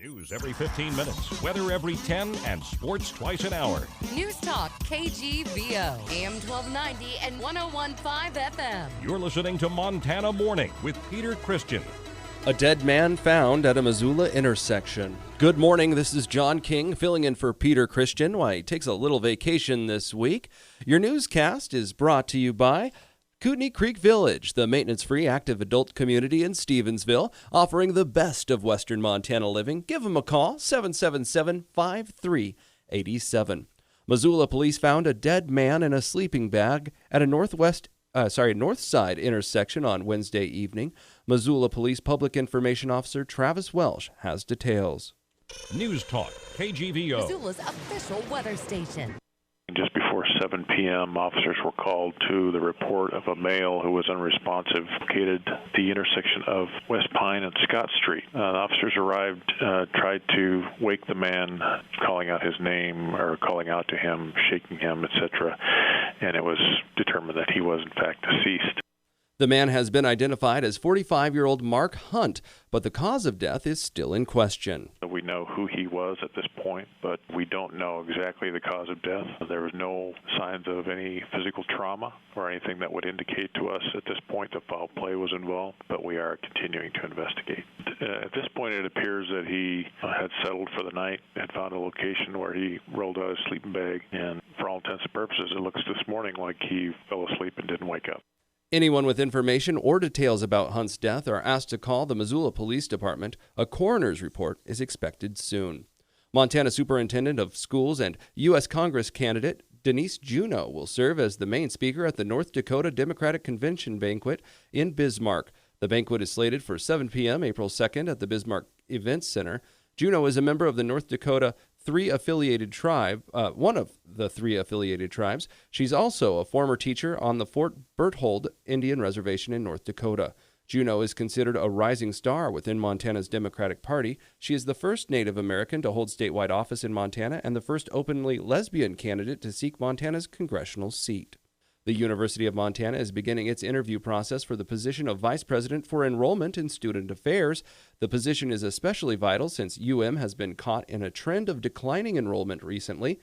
News every 15 minutes, weather every 10, and sports twice an hour. Newstalk, KGVO, AM 1290 and 101.5 FM. You're listening to Montana Morning with Peter Christian. A dead man found at a Missoula intersection. Good morning, this is John King filling in for Peter Christian while he takes a little vacation this week. Your newscast is brought to you by Kootenai Creek Village, the maintenance-free active adult community in Stevensville, offering the best of Western Montana living. Give them a call, 777-5387. Missoula police found a dead man in a sleeping bag at a north side intersection on Wednesday evening. Missoula Police Public Information Officer Travis Welsh has details. Newstalk, KGVO. Missoula's official weather station. Just before 7 p.m., officers were called to the report of a male who was unresponsive located at the intersection of West Pine and Scott Street. The officers arrived, tried to wake the man, calling out his name or calling out to him, shaking him, etc., and it was determined that he was, in fact, deceased. The man has been identified as 45-year-old Mark Hunt, but the cause of death is still in question. We know who he was at this point, but we don't know exactly the cause of death. There was no signs of any physical trauma or anything that would indicate to us at this point that foul play was involved, but we are continuing to investigate. At this point, it appears that he had settled for the night, had found a location where he rolled out his sleeping bag, and for all intents and purposes, it looks this morning like he fell asleep and didn't wake up. Anyone with information or details about Hunt's death are asked to call the Missoula Police Department. A coroner's report is expected soon. Montana Superintendent of Schools and U.S. Congress candidate Denise Juneau will serve as the main speaker at the North Dakota Democratic Convention banquet in Bismarck. The banquet is slated for 7 p.m. April 2nd at the Bismarck Events Center. Juneau is a member of the North Dakota one of the three affiliated tribes. She's also a former teacher on the Fort Berthold Indian Reservation in North Dakota. Juneau is considered a rising star within Montana's Democratic Party. She is the first Native American to hold statewide office in Montana and the first openly lesbian candidate to seek Montana's congressional seat. The University of Montana is beginning its interview process for the position of Vice President for Enrollment and Student Affairs. The position is especially vital since UM has been caught in a trend of declining enrollment recently.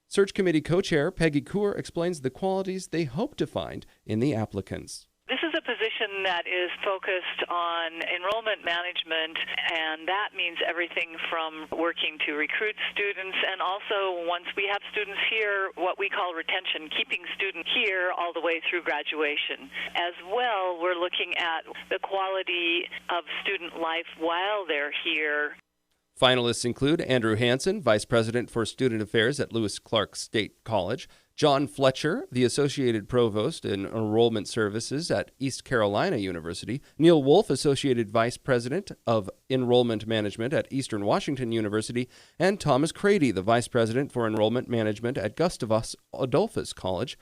Search Committee co-chair Peggy Coor explains the qualities they hope to find in the applicants. This is a position that is focused on enrollment management, and that means everything from working to recruit students, and also once we have students here, what we call retention, keeping students here all the way through graduation. As well, we're looking at the quality of student life while they're here. Finalists include Andrew Hansen, Vice President for Student Affairs at Lewis Clark State College, John Fletcher, the Associated Provost in Enrollment Services at East Carolina University, Neil Wolf, Associated Vice President of Enrollment Management at Eastern Washington University, and Thomas Crady, the Vice President for Enrollment Management at Gustavus Adolphus College.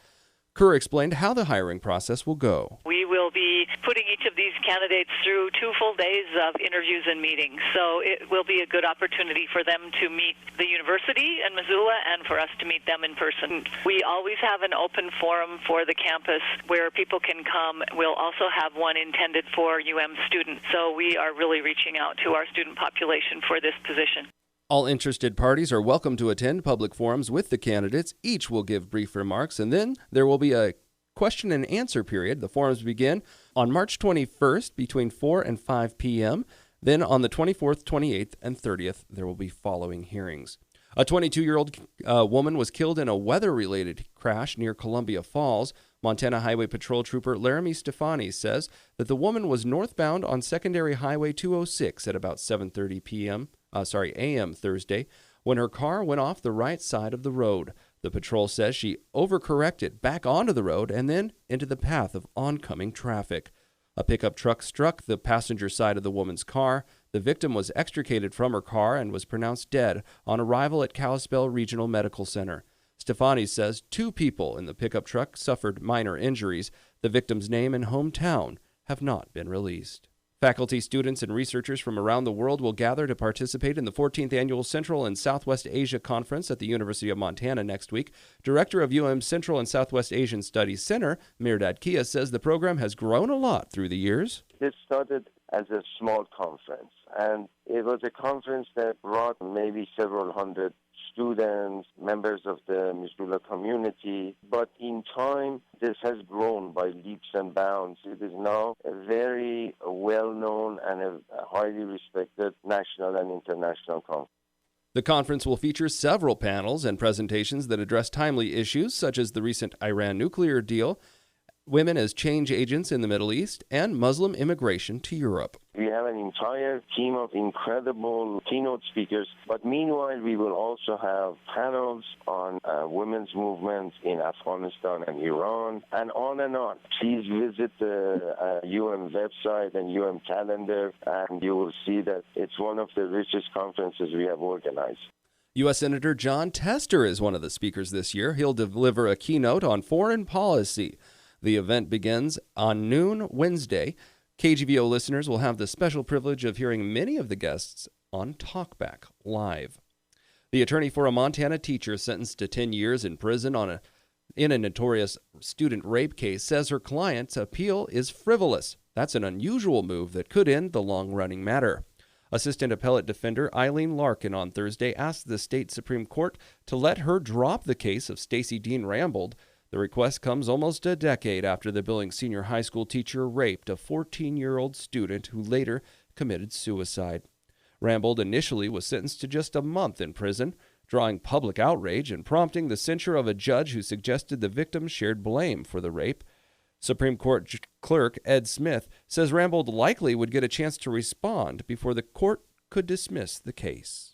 Kerr explained how the hiring process will go. We will be putting each of these candidates through 2 full days of interviews and meetings, so it will be a good opportunity for them to meet the university in Missoula and for us to meet them in person. We always have an open forum for the campus where people can come. We'll also have one intended for UM students, so we are really reaching out to our student population for this position. All interested parties are welcome to attend public forums with the candidates. Each will give brief remarks, and then there will be a question and answer period. The forums begin on March 21st between 4 and 5 p.m. Then on the 24th, 28th, and 30th, there will be following hearings. A 22-year-old woman was killed in a weather-related crash near Columbia Falls. Montana Highway Patrol Trooper Laramie Stefani says that the woman was northbound on Secondary Highway 206 at about 7:30 a.m. Thursday when her car went off the right side of the road. The patrol says she overcorrected back onto the road and then into the path of oncoming traffic. A pickup truck struck the passenger side of the woman's car. The victim was extricated from her car and was pronounced dead on arrival at Kalispell Regional Medical Center. Stefani says 2 people in the pickup truck suffered minor injuries. The victim's name and hometown have not been released. Faculty, students, and researchers from around the world will gather to participate in the 14th Annual Central and Southwest Asia Conference at the University of Montana next week. Director of UM's Central and Southwest Asian Studies Center, Mirdad Kia, says the program has grown a lot through the years. This started as a small conference, And it was a conference that brought maybe several hundred students, members of the Missoula community. But in time, this has grown by leaps and bounds. It is now a very well-known and a highly respected national and international conference. The conference will feature several panels and presentations that address timely issues such as the recent Iran nuclear deal, women as change agents in the Middle East, and Muslim immigration to Europe. We have an entire team of incredible keynote speakers, but meanwhile we will also have panels on women's movements in Afghanistan and Iran, and on and on. Please visit the website and calendar, and you will see that it's one of the richest conferences we have organized. U.S. Senator John Tester is one of the speakers this year. He'll deliver a keynote on foreign policy. The event begins on noon Wednesday. KGVO listeners will have the special privilege of hearing many of the guests on Talkback Live. The attorney for a Montana teacher sentenced to 10 years in prison in a notorious student rape case says her client's appeal is frivolous. That's an unusual move that could end the long-running matter. Assistant Appellate Defender Eileen Larkin on Thursday asked the state Supreme Court to let her drop the case of Stacey Dean Rambold. The request comes almost a decade after the Billings senior high school teacher raped a 14-year-old student who later committed suicide. Rambold initially was sentenced to just a month in prison, drawing public outrage and prompting the censure of a judge who suggested the victim shared blame for the rape. Supreme Court Clerk Ed Smith says Rambold likely would get a chance to respond before the court could dismiss the case.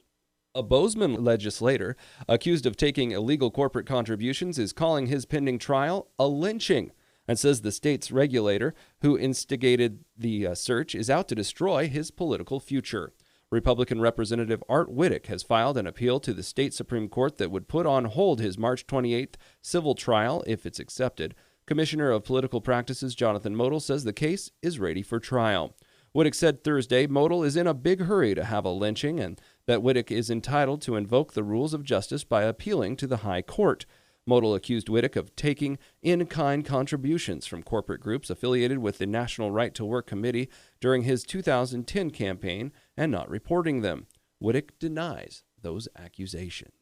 A Bozeman legislator accused of taking illegal corporate contributions is calling his pending trial a lynching and says the state's regulator who instigated the search is out to destroy his political future. Republican Representative Art Whittick has filed an appeal to the state Supreme Court that would put on hold his March 28th civil trial if it's accepted. Commissioner of Political Practices Jonathan Modell says the case is ready for trial. Whittick said Thursday Modell is in a big hurry to have a lynching and that Whittick is entitled to invoke the rules of justice by appealing to the high court. Modell accused Whittick of taking in-kind contributions from corporate groups affiliated with the National Right to Work Committee during his 2010 campaign and not reporting them. Whittick denies those accusations.